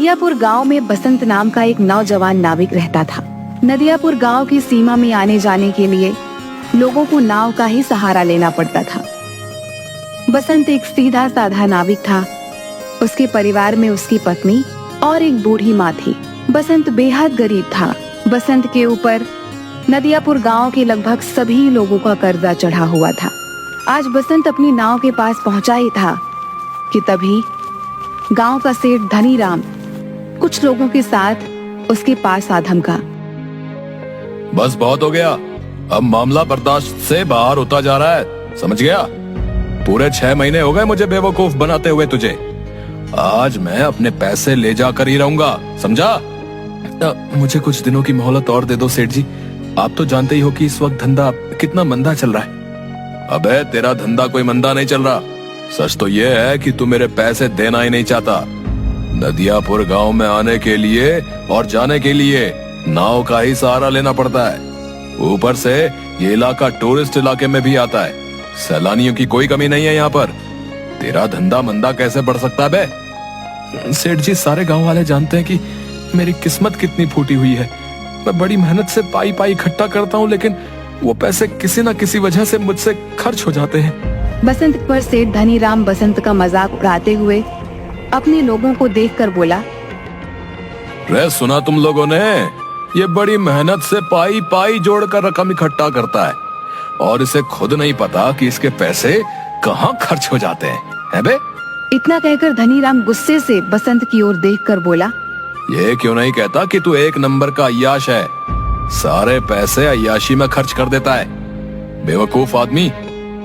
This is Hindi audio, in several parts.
नदियापुर गांव में बसंत नाम का एक नौजवान नाविक रहता था। नदियापुर गांव की सीमा में आने जाने के लिए लोगों को नाव का ही सहारा लेना पड़ता था। बसंत एक सीधा साधा नाविक था। उसके परिवार में उसकी पत्नी और एक बूढ़ी माँ थी। बसंत बेहद गरीब था। बसंत के ऊपर नदियापुर गांव के लगभग सभी लोगों का कर्जा चढ़ा हुआ था। आज बसंत अपनी नाव के पास पहुंचा ही था कि तभी गांव का सेठ धनीराम कुछ लोगों के साथ उसके पास आ धमका। बस बहुत हो गया, अब मामला बर्दाश्त से बाहर होता जा रहा है, समझ गया? पूरे 6 महीने हो गए मुझे बेवकूफ बनाते हुए तुझे। आज मैं अपने पैसे ले जाकर ही रहूंगा, समझा? मुझे कुछ दिनों की मोहलत और दे दो सेठ जी। आप तो जानते ही हो कि इस वक्त धंधा कितना मंदा चल रहा है। अबे तेरा धंधा कोई मंदा नहीं चल रहा। सच तो ये है कि तू मेरे पैसे देना ही नहीं चाहता। नदियापुर गांव में आने के लिए और जाने के लिए नाव का ही सहारा लेना पड़ता है। ऊपर से ये इलाका टूरिस्ट इलाके में भी आता है। सैलानियों की कोई कमी नहीं है यहाँ पर। तेरा धंधा मंदा कैसे बढ़ सकता है बे? सेठ जी, सारे गांव वाले जानते हैं कि मेरी किस्मत कितनी फूटी हुई है। मैं बड़ी मेहनत से पाई पाई इकट्ठा करता हूँ, लेकिन वो पैसे किसी न किसी वजह से मुझसे खर्च हो जाते हैं। बसंत पर सेठ धनीराम बसंत का मजाक उड़ाते हुए अपने लोगों को देखकर बोला, रे सुना तुम लोगों ने? ये बड़ी मेहनत से पाई पाई जोड़कर रकम इकट्ठा करता है और इसे खुद नहीं पता कि इसके पैसे कहाँ खर्च हो जाते हैं बे? इतना कहकर धनीराम गुस्से से बसंत की ओर देखकर बोला, ये क्यों नहीं कहता कि तू एक नंबर का अय्याश है? सारे पैसे अय्याशी में खर्च कर देता है। बेवकूफ आदमी,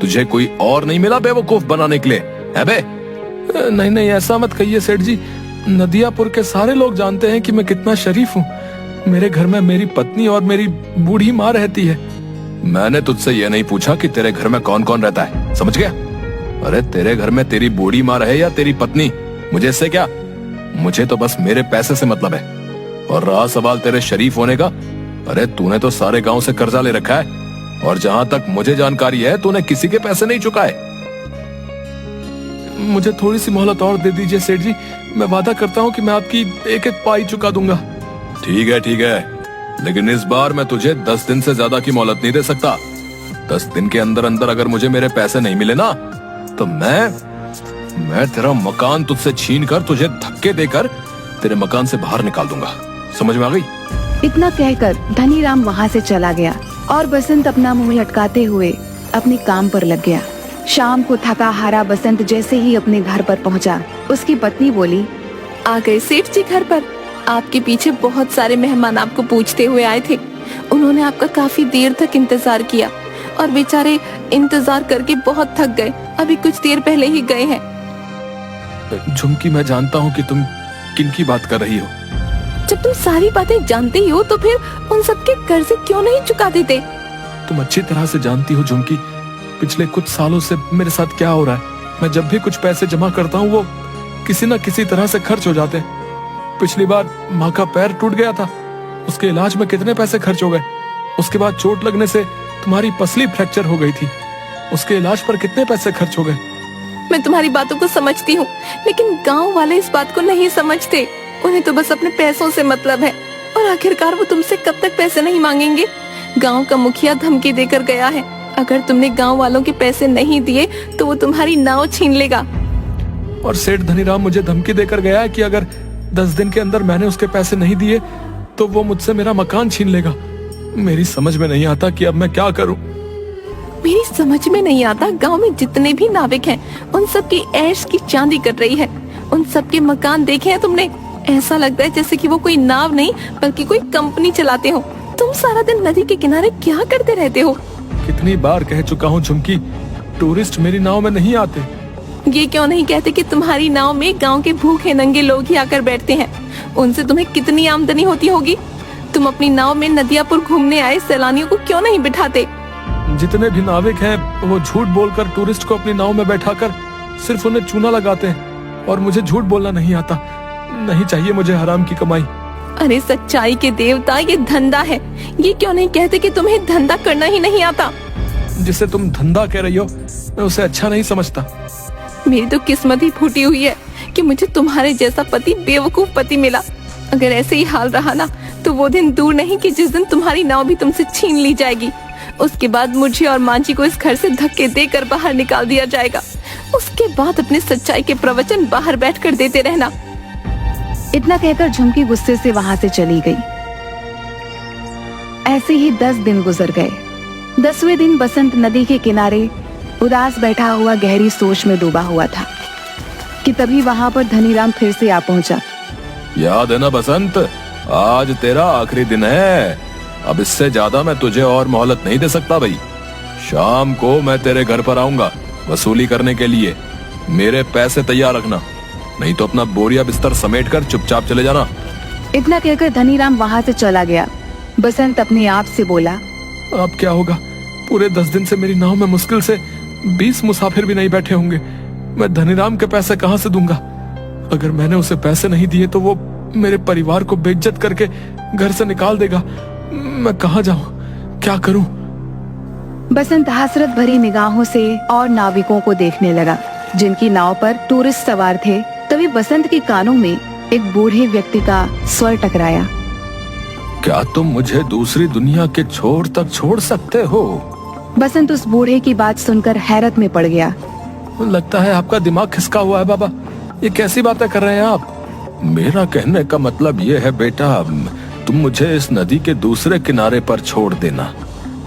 तुझे कोई और नहीं मिला बेवकूफ बनाने के लिए, है बे? नहीं नहीं, ऐसा मत कहिए सेठ जी। नदियापुर के सारे लोग जानते हैं कि मैं कितना शरीफ हूँ। मेरे घर में मेरी पत्नी और मेरी बूढ़ी माँ रहती है। मैंने तुझसे ये नहीं पूछा कि तेरे घर में कौन कौन रहता है, समझ गया? अरे तेरे घर में तेरी बूढ़ी माँ रहे या तेरी पत्नी, मुझे इससे क्या? मुझे तो बस मेरे पैसे से मतलब है। और रहा सवाल तेरे शरीफ होने का, अरे तूने तो सारे गांव से कर्जा ले रखा है और जहां तक मुझे जानकारी है तूने किसी के पैसे नहीं चुकाए। मुझे थोड़ी सी मोहलत और दे दीजिए सेठ जी। मैं वादा करता हूँ कि मैं आपकी एक एक पाई चुका दूंगा। ठीक है, लेकिन इस बार मैं तुझे 10 दिन से ज्यादा की मोहलत नहीं दे सकता। 10 दिन के अंदर अंदर अगर मुझे मेरे पैसे नहीं मिले ना, तो मैं तेरा मकान तुझसे छीन कर तुझे धक्के देकर तेरे मकान से बाहर निकाल दूंगा। समझ में आ गई? इतना कहकर धनीराम वहाँ से चला गया और बसंत अपना मुंह लटकाते हुए अपने काम पर लग गया। शाम को थका हारा बसंत जैसे ही अपने घर पर पहुँचा, उसकी पत्नी बोली, आ गए सेठ जी घर पर। आपके पीछे बहुत सारे मेहमान आपको पूछते हुए आए थे। उन्होंने आपका काफी देर तक इंतजार किया और बेचारे इंतजार करके बहुत थक गए। अभी कुछ देर पहले ही गए हैं। झुमकी, मैं जानता हूँ कि तुम किनकी बात कर रही हो। जब तुम सारी बातें जानते ही हो तो फिर उन सबके कर्जे क्यों नहीं चुका देते? तुम अच्छी तरह से जानती हो झुमकी, पिछले कुछ सालों से मेरे साथ क्या हो रहा है। मैं जब भी कुछ पैसे जमा करता हूँ वो किसी न किसी तरह से खर्च हो जाते हैं। पिछली बार माँ का पैर टूट गया था, उसके इलाज में कितने पैसे खर्च हो गए। उसके बाद चोट लगने से तुम्हारी पसली फ्रैक्चर हो गई थी, उसके इलाज पर कितने पैसे खर्च हो गए। मैं तुम्हारी बातों को समझती हूँ, लेकिन गांव वाले इस बात को नहीं समझते। उन्हें तो बस अपने पैसों से मतलब है और आखिरकार वो तुमसे कब तक पैसे नहीं मांगेंगे। गांव का मुखिया धमकी देकर गया है, अगर तुमने गांव वालों के पैसे नहीं दिए तो वो तुम्हारी नाव छीन लेगा। और सेठ धनीराम मुझे धमकी देकर गया है कि अगर 10 दिन के अंदर मैंने उसके पैसे नहीं दिए तो वो मुझसे मेरा मकान छीन लेगा। मेरी समझ में नहीं आता कि अब मैं क्या करूं। मेरी समझ में नहीं आता, गांव में जितने भी नाविक हैं उन सब की ऐश की चांदी कर रही है। उन सब के मकान देखे हैं तुमने? ऐसा लगता है जैसे कि वो कोई नाव नहीं बल्कि कोई कंपनी चलाते हो। तुम सारा दिन नदी के किनारे क्या करते रहते हो? कितनी बार कह चुका हूँ झुमकी, टूरिस्ट मेरी नाव में नहीं आते। ये क्यों नहीं कहते कि तुम्हारी नाव में गांव के भूखे नंगे लोग ही आकर बैठते हैं? उनसे तुम्हें कितनी आमदनी होती होगी। तुम अपनी नाव में नदियापुर घूमने आए सैलानियों को क्यों नहीं बिठाते? जितने भी नाविक हैं वो झूठ बोलकर टूरिस्ट को अपनी नाव में बैठाकर सिर्फ उन्हें चूना लगाते हैं और मुझे झूठ बोलना नहीं आता। नहीं चाहिए मुझे हराम की कमाई। अरे सच्चाई के देवता, ये धंधा है। ये क्यों नहीं कहते कि तुम्हें धंधा करना ही नहीं आता? जिसे तुम धंधा कह रही हो मैं उसे अच्छा नहीं समझता। मेरी तो किस्मत ही फूटी हुई है कि मुझे तुम्हारे जैसा पति, बेवकूफ पति मिला। अगर ऐसे ही हाल रहा ना तो वो दिन दूर नहीं कि जिस दिन तुम्हारी नाव भी तुमसे छीन ली जाएगी। उसके बाद मुझे और माँ जी को इस घर से धक्के देकर बाहर निकाल दिया जाएगा। उसके बाद अपने सच्चाई के प्रवचन बाहर बैठकर देते रहना। इतना कहकर झुमकी गुस्से से वहां से चली गई। ऐसे ही 10 दिन गुजर गए। 10वें दिन बसंत नदी के किनारे उदास बैठा हुआ गहरी सोच में डूबा हुआ था कि तभी वहां पर धनीराम फिर से आ पहुंचा। याद है ना बसंत, आज तेरा आखिरी दिन है। अब इससे ज्यादा मैं तुझे और मोहलत नहीं दे सकता भाई। शाम को मैं तेरे घर पर आऊंगा वसूली करने के लिए। मेरे पैसे तैयार रखना, नहीं तो अपना बोरिया बिस्तर समेट कर चुपचाप चले जाना। इतना कहकर धनीराम वहां से चला गया। बसंत अपने आप से बोला, अब क्या होगा? पूरे 10 दिन से मेरी नाव में मुश्किल से 20 मुसाफिर भी नहीं बैठे होंगे। मैं धनीराम के पैसे कहाँ से दूंगा? अगर मैंने उसे पैसे नहीं दिए तो वो मेरे परिवार को बेइज्जत करके घर से निकाल देगा। मैं कहाँ जाऊँ, क्या करूँ? बसंत हसरत भरी निगाहों से और नाविकों को देखने लगा जिनकी नाव पर टूरिस्ट सवार थे। तभी बसंत के कानों में एक बूढ़े व्यक्ति का स्वर टकराया। क्या तुम मुझे दूसरी दुनिया के छोर तक छोड़ सकते हो? बसंत उस बूढ़े की बात सुनकर हैरत में पड़ गया। लगता है आपका दिमाग खिसका हुआ है बाबा। ये कैसी बातें कर रहे हैं आप? मेरा कहने का मतलब ये है बेटा, तुम मुझे इस नदी के दूसरे किनारे पर छोड़ देना।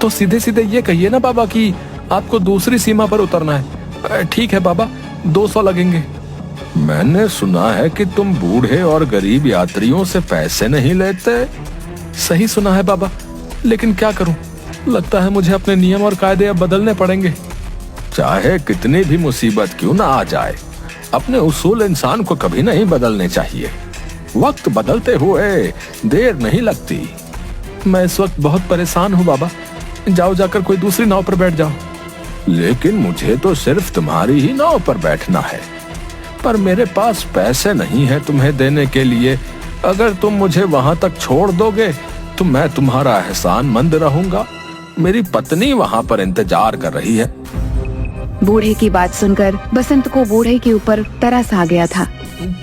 तो सीधे सीधे ये कहिए ना बाबा कि आपको दूसरी सीमा पर उतरना है। ठीक है बाबा, 200 लगेंगे। मैंने सुना है कि तुम बूढ़े और गरीब यात्रियों से पैसे नहीं लेते। सही सुना है बाबा, लेकिन क्या करूं? लगता है मुझे अपने नियम और कायदे अब बदलने पड़ेंगे। चाहे कितनी भी मुसीबत क्यों ना आ जाए, अपने उसूल इंसान को कभी नहीं बदलने चाहिए। वक्त बदलते हुए देर नहीं लगती। मैं इस वक्त बहुत परेशान हूँ बाबा। जाओ जाकर कोई दूसरी नाव पर बैठ जाओ। लेकिन मुझे तो सिर्फ तुम्हारी ही नाव पर बैठना है, पर मेरे पास पैसे नहीं है तुम्हें देने के लिए। अगर तुम मुझे वहां तक छोड़ दोगे तो मैं तुम्हारा एहसानमंद रहूंगा। मेरी पत्नी वहां पर इंतजार कर रही है। बूढ़े की बात सुनकर बसंत को बूढ़े के ऊपर तरस आ गया था।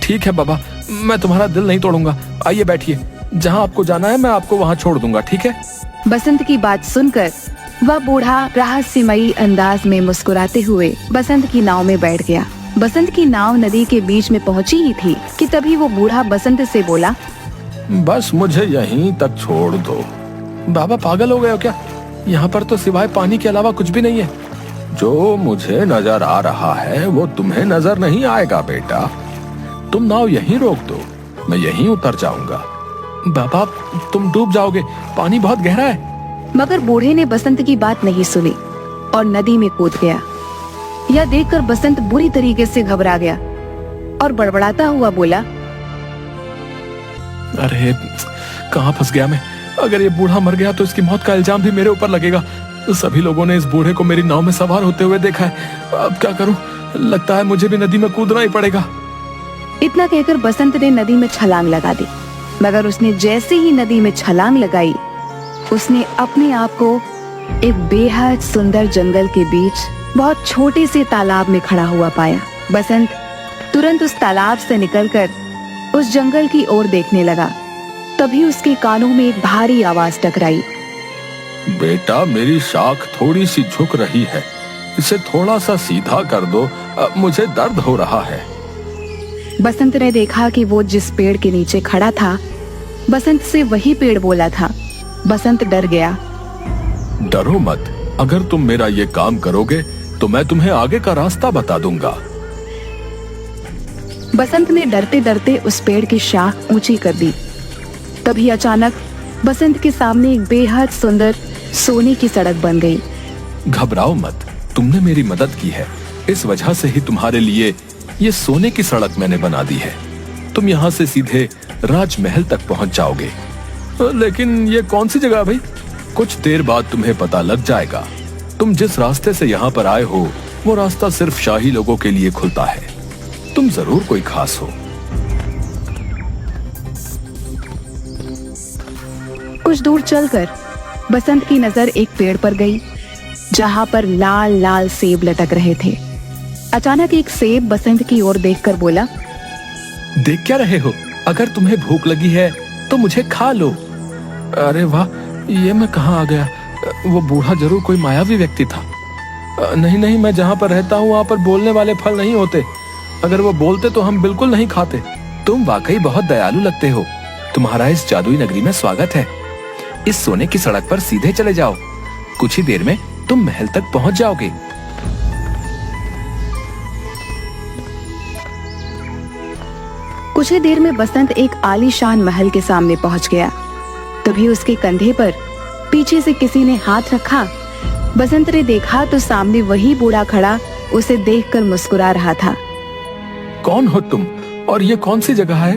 ठीक है बाबा, मैं तुम्हारा दिल नहीं तोड़ूंगा। आइए बैठिए, जहाँ आपको जाना है मैं आपको वहाँ छोड़ दूंगा, ठीक है? बसंत की बात सुनकर वह बूढ़ा रहस्यमयी अंदाज में मुस्कुराते हुए बसंत की नाव में बैठ गया। बसंत की नाव नदी के बीच में पहुंची ही थी कि तभी वो बूढ़ा बसंत से बोला, बस मुझे यहीं तक छोड़ दो। बाबा पागल हो गए हो क्या? यहाँ पर तो सिवाय पानी के अलावा कुछ भी नहीं है। जो मुझे नजर आ रहा है वो तुम्हें नजर नहीं आएगा बेटा। तुम नाव यहीं रोक दो, मैं यहीं उतर जाऊंगा। बाबा तुम डूब जाओगे, पानी बहुत गहरा है। मगर बूढ़े ने बसंत की बात नहीं सुनी और नदी में कूद गया। यह देखकर बसंत बुरी तरीके से घबरा गया और बड़बड़ाता हुआ बोला, अरे कहाँ फंस गया मैं? अगर ये बूढ़ा मर गया तो इसकी मौत का इल्जाम भी मेरे ऊपर लगेगा। सभी लोगों ने इस बूढ़े को मेरी नाव में सवार होते हुए देखा है। अब क्या करूं? लगता है मुझे भी नदी में कूदना ही पड़ेगा। इतना कहकर बसंत ने नदी में छलांग लगा दी। मगर उसने जैसे ही नदी में छलांग लगाई, उसने अपने आप को एक बेहद सुंदर जंगल के बीच बहुत छोटे से तालाब में खड़ा हुआ पाया। बसंत तुरंत उस तालाब से निकलकर उस जंगल की ओर देखने लगा। तभी उसके कानों में एक भारी आवाज टकराई। बेटा मेरी शाख थोड़ी सी झुक रही है, इसे थोड़ा सा सीधा कर दो, मुझे दर्द हो रहा है। बसंत ने देखा कि वो जिस पेड़ के नीचे खड़ा था, बसंत से वही पेड़ बोला था। बसंत डर गया। डरो मत, अगर तुम मेरा ये काम करोगे तो मैं तुम्हें आगे का रास्ता बता दूंगा। बसंत ने डरते डरते उस पेड़ की शाख ऊंची कर दी। तभी अचानक बसंत के सामने एक बेहद सुंदर सोने की सड़क बन गई। घबराओ मत, तुमने मेरी मदद की है, इस वजह से ही तुम्हारे लिए ये सोने की सड़क मैंने बना दी है। तुम यहाँ से सीधे राजमहल तक पहुँच जाओगे। लेकिन ये कौन सी जगह भाई? कुछ देर बाद तुम्हें पता लग जाएगा। तुम जिस रास्ते से यहाँ पर आए हो वो रास्ता सिर्फ शाही लोगों के लिए खुलता है। तुम जरूर कोई खास हो। कुछ दूर चलकर बसंत की नजर एक पेड़ पर गई, जहाँ पर लाल लाल सेब लटक रहे थे। अचानक एक सेब बसंत की ओर देखकर बोला, देख क्या रहे हो? अगर तुम्हें भूख लगी है तो मुझे खा लो। अरे वाह, ये मैं कहाँ आ गया? वो बूढ़ा जरूर कोई मायावी व्यक्ति था। नहीं नहीं, मैं जहाँ पर रहता हूँ वहाँ पर बोलने वाले फल नहीं होते। अगर वो बोलते तो हम बिल्कुल नहीं खाते। तुम वाकई बहुत दयालु लगते हो। तुम्हारा इस जादुई नगरी में स्वागत है। इस सोने की सड़क पर सीधे चले जाओ। कुछ ही देर में तुम महल तक पहुंच जाओगे। कुछ ही देर में बसंत एक आलीशान महल के सामने पहुंच गया। तभी उसके कंधे पर पीछे से किसी ने हाथ रखा। बसंत ने देखा तो सामने वही बूढ़ा खड़ा उसे देखकर मुस्कुरा रहा था। कौन हो तुम और ये कौन सी जगह है?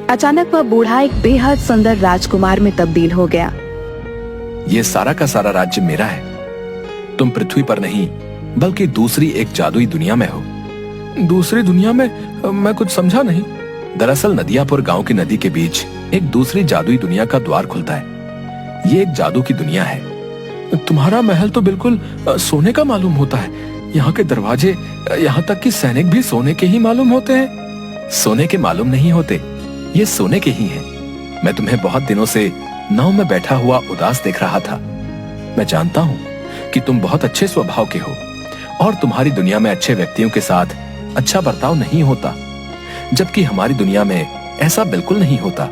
अचानक वह बूढ़ा एक बेहद सुंदर राजकुमार में तब्दील हो गया। ये सारा का सारा राज्य मेरा है। तुम पृथ्वी पर नहीं बल्कि दूसरी एक जादुई दुनिया में हो। दूसरी दुनिया में? मैं कुछ समझा नहीं। दरअसल नदियापुर गांव की नदी के बीच एक दूसरी जादुई दुनिया का द्वार खुलता है। ये एक जादू की दुनिया है। तुम्हारा महल तो बिल्कुल सोने का मालूम होता है। यहाँ के दरवाजे, यहाँ तक कि सैनिक भी सोने के ही मालूम होते हैं। सोने के मालूम नहीं होते, ये सोने के ही हैं। मैं तुम्हें बहुत दिनों से नाव में बैठा हुआ उदास देख रहा था। मैं जानता हूँ कि तुम बहुत अच्छे स्वभाव के हो और तुम्हारी दुनिया में अच्छे व्यक्तियों के साथ अच्छा बर्ताव नहीं होता, जबकि हमारी दुनिया में ऐसा बिल्कुल नहीं होता।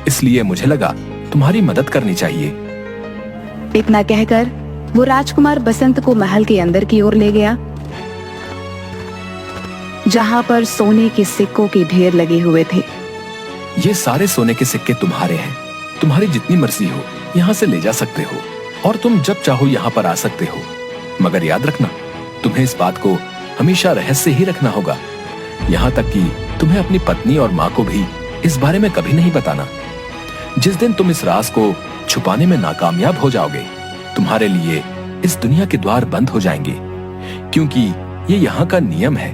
इसलिए मुझे लगा तुम्हारी मदद करनी चाहिए। इतना कहकर वो राजकुमार बसंत को महल के अंदर की ओर ले गया, जहाँ पर सोने के सिक्कों के ढेर लगे हुए थे। ये सारे सोने के सिक्के तुम्हारे हैं। तुम्हारी जितनी मर्जी हो यहाँ से ले जा सकते हो और तुम जब चाहो यहाँ पर आ सकते हो। मगर याद रखना, तुम्हें इस बात को हमेशा रहस्य ही रखना होगा। यहाँ तक कि तुम्हें अपनी पत्नी और माँ को भी इस बारे में कभी नहीं बताना। जिस दिन तुम इस राज को छुपाने में नाकामयाब हो जाओगे, तुम्हारे लिए इस दुनिया के द्वार बंद हो जाएंगे, क्योंकि ये यहाँ का नियम है।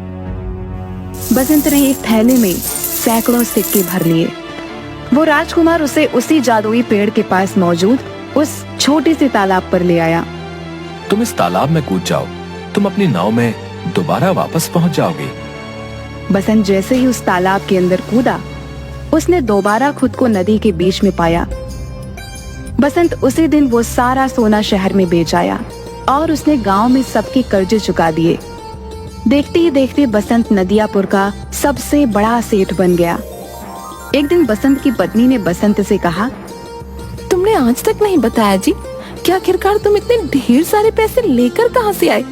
बसंत ने एक थैले में सैकड़ों सिक्के भर लिए। वो राजकुमार उसे उसी जादुई पेड़ के पास मौजूद उस छोटे से तालाब पर ले आया। तुम इस तालाब में कूद जाओ, तुम अपनी नाव में दोबारा वापस पहुंच जाओगे। बसंत जैसे ही उस तालाब के अंदर कूदा, उसने दोबारा खुद को नदी के बीच में पाया। बसंत उसी दिन वो सारा सोना शहर में बेच आया और उसने गांव में सबके कर्जे चुका दिए। देखते ही देखते बसंत नदियापुर का सबसे बड़ा सेठ बन गया। एक दिन बसंत की पत्नी ने बसंत से कहा, तुमने आज तक नहीं बताया जी कि आखिरकार तुम इतने ढेर सारे पैसे लेकर कहाँ से आए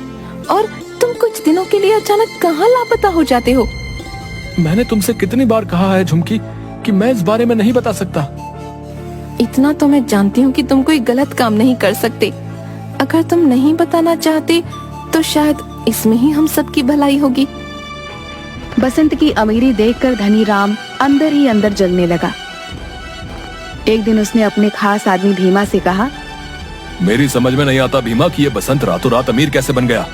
और तुम कुछ दिनों के लिए अचानक कहाँ लापता हो जाते हो? मैंने तुमसे कितनी बार कहा है झुमकी कि मैं इस बारे में नहीं बता सकता। इतना तो मैं जानती हूँ कि तुम कोई गलत काम नहीं कर सकते। अगर तुम नहीं बताना चाहते तो शायद इसमें ही हम सबकी भलाई होगी। बसंत की अमीरी देखकर धनी राम अंदर ही अंदर जलने लगा। एक दिन उसने अपने खास आदमी भीमा से कहा, मेरी समझ में नहीं आता भीमा कि ये बसंत रातों रात अमीर कैसे बन गया।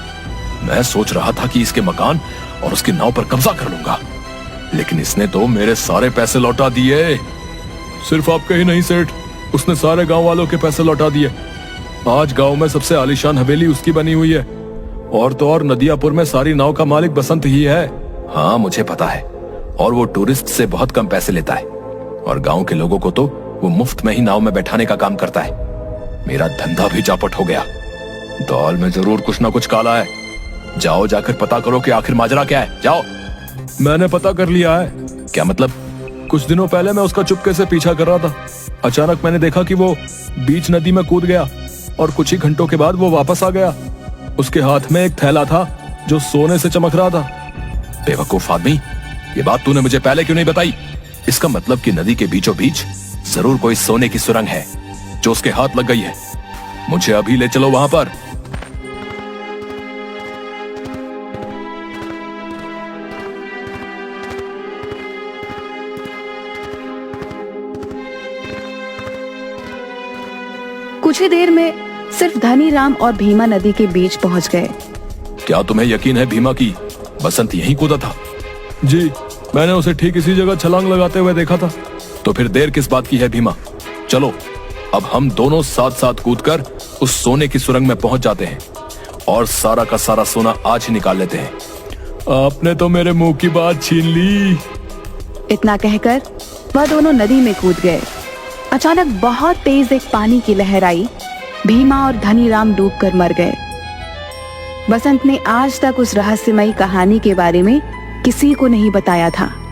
मैं सोच रहा था कि इसके मकान और उसकी नाव पर कब्जा कर लूंगा, लेकिन इसने तो मेरे सारे पैसे लौटा दिए। सिर्फ आपके ही नहीं सेठ, उसने सारे गांव वालों के पैसे लौटा दिए। आज गांव में सबसे आलीशान हवेली उसकी बनी हुई है और तो और नदियापुर में सारी नाव का मालिक बसंत ही है। हाँ मुझे पता है, और वो टूरिस्ट से बहुत कम पैसे लेता है और गांव के लोगों को तो वो मुफ्त में ही नाव में बैठाने का काम करता है। मेरा धंधा भी चापट हो गया। दाल में जरूर कुछ ना कुछ काला है। जाओ जाकर पता करो कि आखिर माजरा क्या है। जाओ। मैंने पता कर लिया है। क्या मतलब? कुछ दिनों पहले मैं उसका चुपके से पीछा कर रहा था। अचानक मैंने देखा कि वो बीच नदी में कूद गया और कुछ ही घंटों के बाद वो वापस आ गया। उसके हाथ में एक थैला था जो सोने से चमक रहा था। बेवकूफ आदमी, ये बात तूने मुझे पहले क्यों नहीं बताई? इसका मतलब कि नदी के बीचों बीच जरूर कोई सोने की सुरंग है जो उसके हाथ लग गई है। मुझे अभी ले चलो वहां पर। कुछ ही देर में सिर्फ धनी राम और भीमा नदी के बीच पहुंच गए। क्या तुम्हें यकीन है भीमा की बसंत यहीं कूदा था? जी, मैंने उसे ठीक इसी जगह छलांग लगाते हुए देखा था। तो फिर देर किस बात की है भीमा? चलो अब हम दोनों साथ साथ कूदकर उस सोने की सुरंग में पहुंच जाते हैं और सारा का सारा सोना आज ही निकाल लेते हैं। आपने तो मेरे मुंह की बात छीन ली। इतना कहकर वह दोनों नदी में कूद गए। अचानक बहुत तेज एक पानी की लहर आई। भीमा और धनीराम डूबकर मर गए। बसंत ने आज तक उस रहस्यमयी कहानी के बारे में किसी को नहीं बताया था।